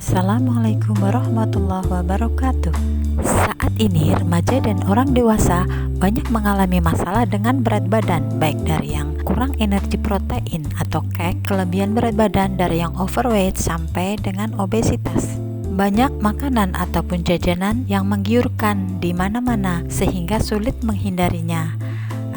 Assalamualaikum warahmatullahi wabarakatuh. Saat ini remaja dan orang dewasa banyak mengalami masalah dengan berat badan, baik dari yang kurang energi protein atau kelebihan berat badan, dari yang overweight sampai dengan obesitas. Banyak makanan ataupun jajanan yang menggiurkan di mana-mana sehingga sulit menghindarinya.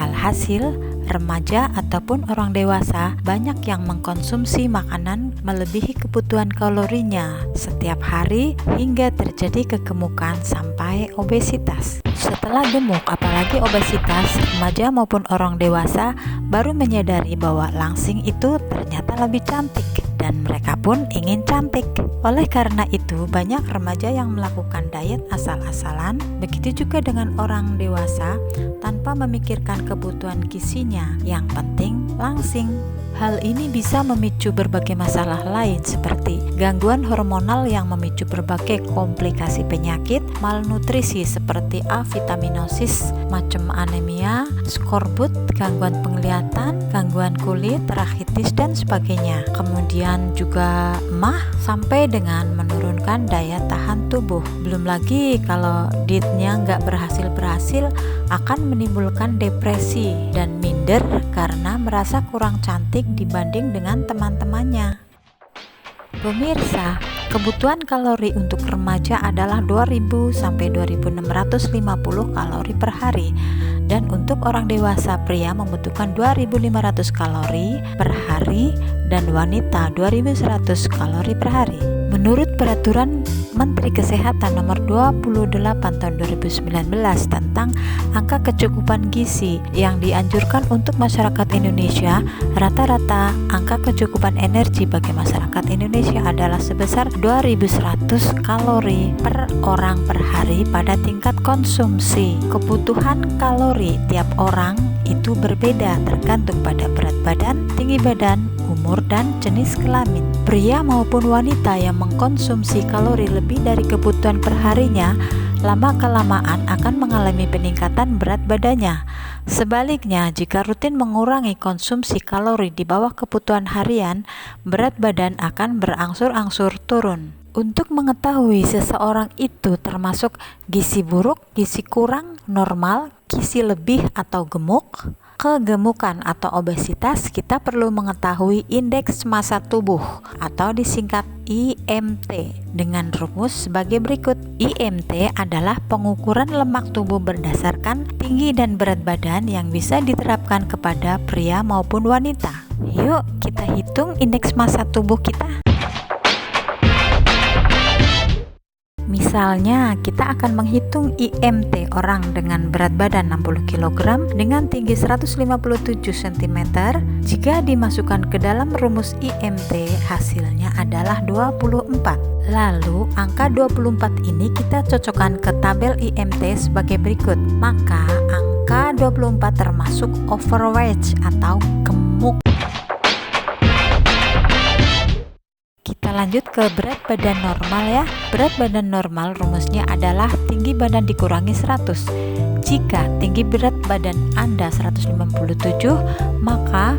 Alhasil, remaja ataupun orang dewasa banyak yang mengkonsumsi makanan melebihi kebutuhan kalorinya setiap hari hingga terjadi kegemukan sampai obesitas. Setelah gemuk, apalagi obesitas, remaja maupun orang dewasa baru menyadari bahwa langsing itu ternyata lebih cantik dan mereka pun ingin cantik. Oleh karena itu, banyak remaja yang melakukan diet asal-asalan, begitu juga dengan orang dewasa tanpa memikirkan kebutuhan gizinya. Yang penting langsing. Hal ini bisa memicu berbagai masalah lain seperti gangguan hormonal yang memicu berbagai komplikasi penyakit, malnutrisi seperti avitaminosis, macam anemia, skorbut, gangguan penglihatan, gangguan kulit, rachitis dan sebagainya. Kemudian juga emah sampai dengan menurunkan daya tahan tubuh. Belum lagi kalau dietnya nggak berhasil akan menimbulkan depresi dan minder karena merasa kurang cantik dibanding dengan teman-temannya. Pemirsa, kebutuhan kalori untuk remaja adalah 2000 sampai 2650 kalori per hari, dan untuk orang dewasa pria membutuhkan 2500 kalori per hari dan wanita 2100 kalori per hari. Menurut peraturan Menteri Kesehatan nomor 28 tahun 2019 tentang angka kecukupan gizi yang dianjurkan untuk masyarakat Indonesia, rata-rata angka kecukupan energi bagi masyarakat Indonesia adalah sebesar 2100 kalori per orang per hari pada tingkat konsumsi. Kebutuhan kalori tiap orang itu berbeda tergantung pada berat badan, tinggi badan, umur dan jenis kelamin. Pria maupun wanita yang mengkonsumsi kalori lebih dari kebutuhan perharinya, lama-kelamaan akan mengalami peningkatan berat badannya. Sebaliknya, jika rutin mengurangi konsumsi kalori di bawah kebutuhan harian, berat badan akan berangsur-angsur turun. Untuk mengetahui seseorang itu termasuk gizi buruk, gizi kurang, normal, gizi lebih atau gemuk, kegemukan atau obesitas, kita perlu mengetahui indeks massa tubuh atau disingkat IMT dengan rumus sebagai berikut. IMT adalah pengukuran lemak tubuh berdasarkan tinggi dan berat badan yang bisa diterapkan kepada pria maupun wanita. Yuk kita hitung indeks massa tubuh kita. Misalnya, kita akan menghitung IMT orang dengan berat badan 60 kg dengan tinggi 157 cm. Jika dimasukkan ke dalam rumus IMT, hasilnya adalah 24. Lalu, angka 24 ini kita cocokkan ke tabel IMT sebagai berikut. Maka, angka 24 termasuk overweight atau gemuk. Kita lanjut ke berat badan normal ya. Berat badan normal rumusnya adalah tinggi badan dikurangi 100. Jika tinggi berat badan Anda 157, maka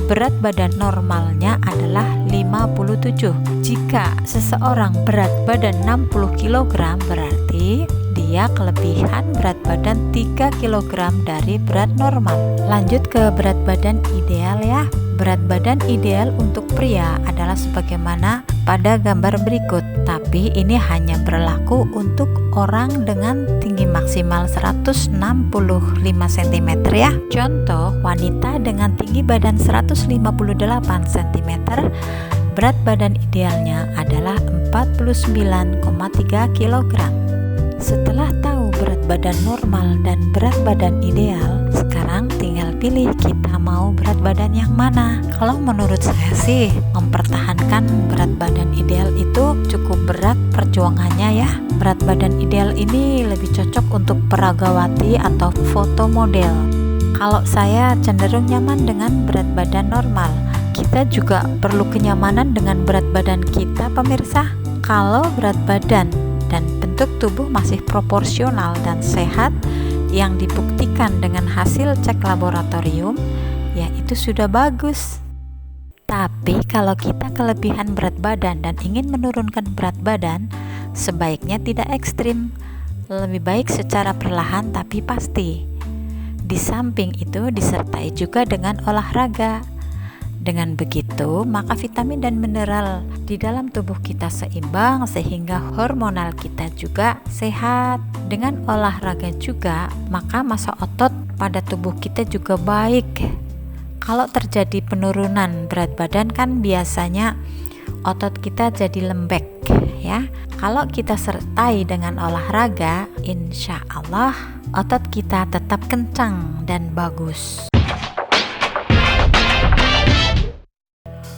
berat badan normalnya adalah 57. Jika seseorang berat badan 60 kg, berarti dia kelebihan berat badan 3 kg dari berat normal. Lanjut ke berat badan ideal ya. Berat badan ideal untuk pria adalah sebagaimana pada gambar berikut, tapi ini hanya berlaku untuk orang dengan tinggi maksimal 165 cm ya. Contoh, wanita dengan tinggi badan 158 cm, berat badan idealnya adalah 49,3 kg. Setelah tahu berat badan normal dan berat badan ideal, sekarang tinggal pilih kita mau berat badan yang mana. Kalau menurut saya sih, mempertahankan berat badan ideal itu cukup berat perjuangannya ya. Berat badan ideal ini lebih cocok untuk peragawati atau foto model. Kalau saya cenderung nyaman dengan berat badan normal. Kita juga perlu kenyamanan dengan berat badan kita, pemirsa. Kalau berat badan dan bentuk tubuh masih proporsional dan sehat yang dibuktikan dengan hasil cek laboratorium, ya itu sudah bagus. Tapi Tapi kalau kita kelebihan berat badan dan ingin menurunkan berat badan, sebaiknya tidak ekstrim, lebih baik secara perlahan tapi pasti. Di samping itu disertai juga dengan olahraga. Dengan begitu, maka vitamin dan mineral di dalam tubuh kita seimbang sehingga hormonal kita juga sehat. Dengan olahraga juga, maka massa otot pada tubuh kita juga baik. Kalau terjadi penurunan berat badan kan biasanya otot kita jadi lembek ya. Kalau kita sertai dengan olahraga, insya Allah otot kita tetap kencang dan bagus.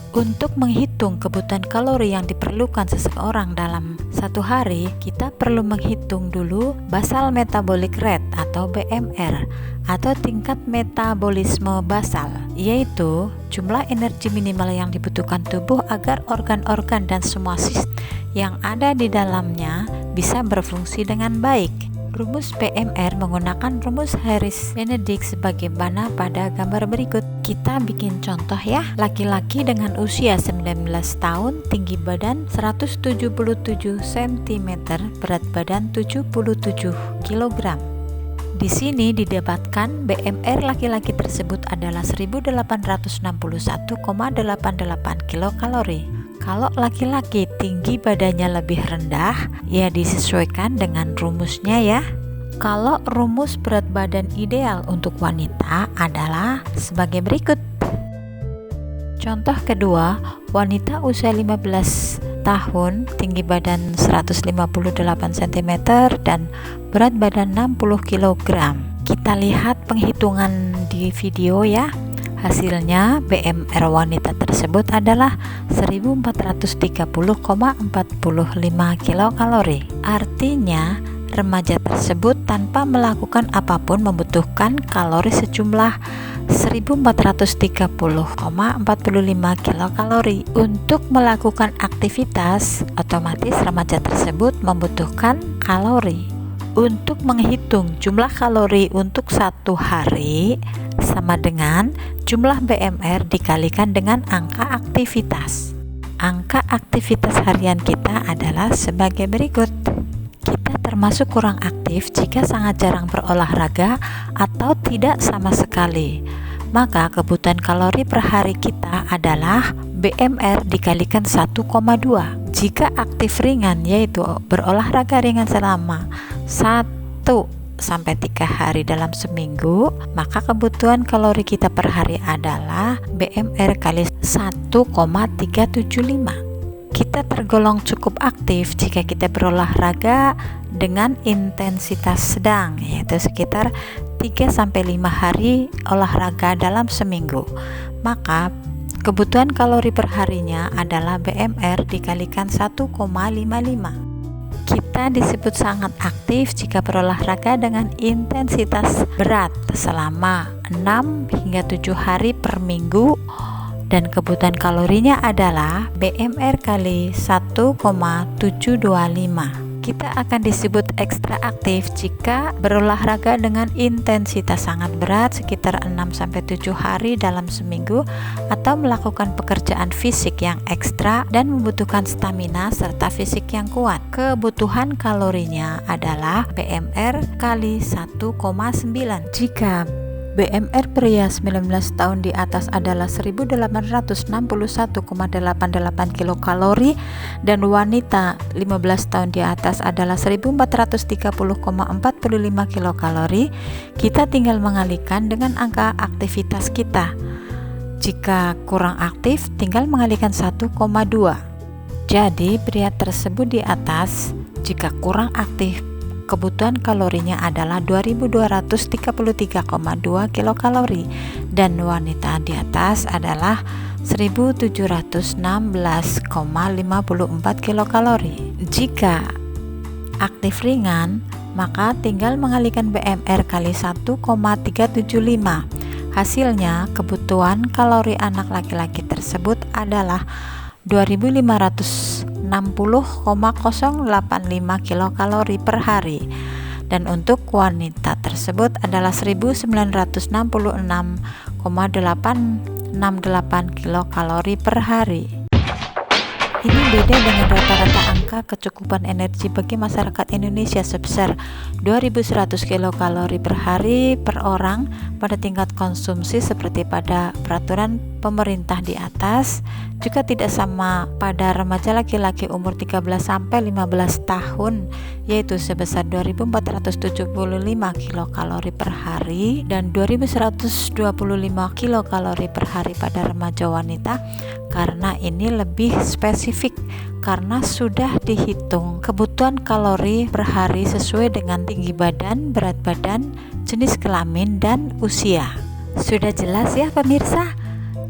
Untuk menghitung kebutuhan kalori yang diperlukan seseorang dalam satu hari, kita perlu menghitung dulu basal metabolic rate atau BMR atau tingkat metabolisme basal, yaitu jumlah energi minimal yang dibutuhkan tubuh agar organ-organ dan semua sistem yang ada di dalamnya bisa berfungsi dengan baik. Rumus BMR menggunakan rumus Harris-Benedict sebagaimana pada gambar berikut. Kita bikin contoh ya. Laki-laki dengan usia 19 tahun, tinggi badan 177 cm, berat badan 77 kg. Di sini didapatkan BMR laki-laki tersebut adalah 1861,88 kilokalori. Kalau laki-laki tinggi badannya lebih rendah, ya disesuaikan dengan rumusnya ya. Kalau rumus berat badan ideal untuk wanita adalah sebagai berikut. Contoh kedua, wanita usia 15 tahun, tinggi badan 158 cm dan berat badan 60 kg. Kita lihat penghitungan di video ya. Hasilnya BMR wanita tersebut adalah 1430,45 kilokalori. Artinya remaja tersebut tanpa melakukan apapun membutuhkan kalori sejumlah 1430,45 kilokalori. Untuk melakukan aktivitas, otomatis remaja tersebut membutuhkan kalori. Untuk menghitung jumlah kalori untuk satu hari sama dengan jumlah BMR dikalikan dengan angka aktivitas. Angka aktivitas harian kita adalah sebagai berikut. Kita termasuk kurang aktif jika sangat jarang berolahraga atau tidak sama sekali. Maka kebutuhan kalori per hari kita adalah BMR dikalikan 1,2. Jika aktif ringan, yaitu berolahraga ringan selama 1-3 hari dalam seminggu, maka kebutuhan kalori kita per hari adalah BMR kali 1,375. Kita tergolong cukup aktif jika kita berolahraga dengan intensitas sedang, yaitu sekitar 3-5 hari olahraga dalam seminggu. Maka kebutuhan kalori per harinya adalah BMR dikalikan 1,55. Kita disebut sangat aktif jika berolahraga dengan intensitas berat selama 6-7 hari per minggu, dan kebutuhan kalorinya adalah BMR kali 1,725. Kita akan disebut ekstra aktif jika berolahraga dengan intensitas sangat berat sekitar 6-7 hari dalam seminggu, atau melakukan pekerjaan fisik yang ekstra dan membutuhkan stamina serta fisik yang kuat. Kebutuhan kalorinya adalah BMR kali 1,9. Jika BMR pria 19 tahun di atas adalah 1861,88 kilokalori dan wanita 15 tahun di atas adalah 1430,45 kilokalori, kita tinggal mengalihkan dengan angka aktivitas kita. Jika kurang aktif, tinggal mengalihkan 1,2. Jadi pria tersebut di atas jika kurang aktif, kebutuhan kalorinya adalah 2233,2 kilokalori, dan wanita di atas adalah 1716,54 kilokalori. Jika aktif ringan, maka tinggal mengalihkan BMR kali 1,375. Hasilnya kebutuhan kalori anak laki-laki tersebut adalah 2560,085 kilokalori per hari, dan untuk wanita tersebut adalah 1966,8 68 kilokalori per hari. Ini beda dengan rata-rata angka kecukupan energi bagi masyarakat Indonesia sebesar 2100 kilokalori per hari per orang pada tingkat konsumsi seperti pada peraturan pemerintah di atas. Juga tidak sama pada remaja laki-laki umur 13 sampai 15 tahun, yaitu sebesar 2475 kilokalori per hari dan 2125 kilokalori per hari pada remaja wanita, karena ini lebih spesifik karena sudah dihitung kebutuhan kalori per hari sesuai dengan tinggi badan, berat badan, jenis kelamin, dan usia. Sudah jelas ya pemirsa?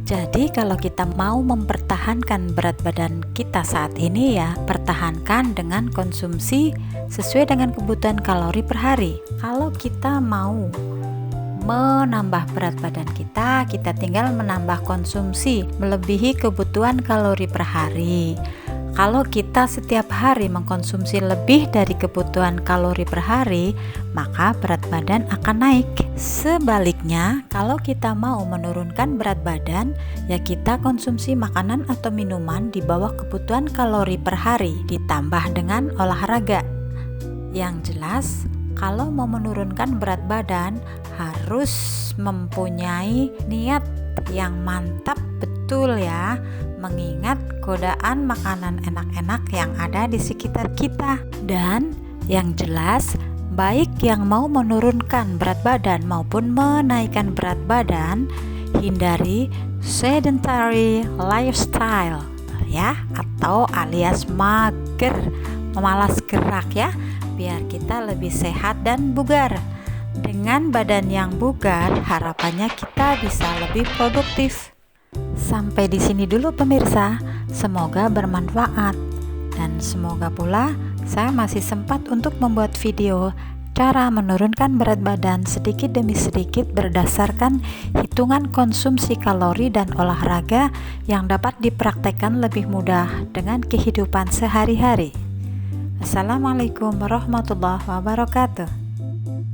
Jadi kalau kita mau mempertahankan berat badan kita saat ini, ya pertahankan dengan konsumsi sesuai dengan kebutuhan kalori per hari. Kalau kita mau menambah berat badan kita tinggal menambah konsumsi melebihi kebutuhan kalori per hari. Kalau kita setiap hari mengkonsumsi lebih dari kebutuhan kalori per hari, maka berat badan akan naik. Sebaliknya, kalau kita mau menurunkan berat badan, ya kita konsumsi makanan atau minuman di bawah kebutuhan kalori per hari, ditambah dengan olahraga. Yang jelas, kalau mau menurunkan berat badan, harus mempunyai niat yang mantap betul ya, mengingat godaan makanan enak-enak yang ada di sekitar kita. Dan yang jelas, baik yang mau menurunkan berat badan maupun menaikkan berat badan, hindari sedentary lifestyle ya, atau alias mager, malas gerak ya, biar kita lebih sehat dan bugar. Dengan badan yang bugar, harapannya kita bisa lebih produktif. Sampai di sini dulu pemirsa, semoga bermanfaat dan semoga pula saya masih sempat untuk membuat video cara menurunkan berat badan sedikit demi sedikit berdasarkan hitungan konsumsi kalori dan olahraga yang dapat dipraktekkan lebih mudah dengan kehidupan sehari-hari. Assalamualaikum warahmatullahi wabarakatuh.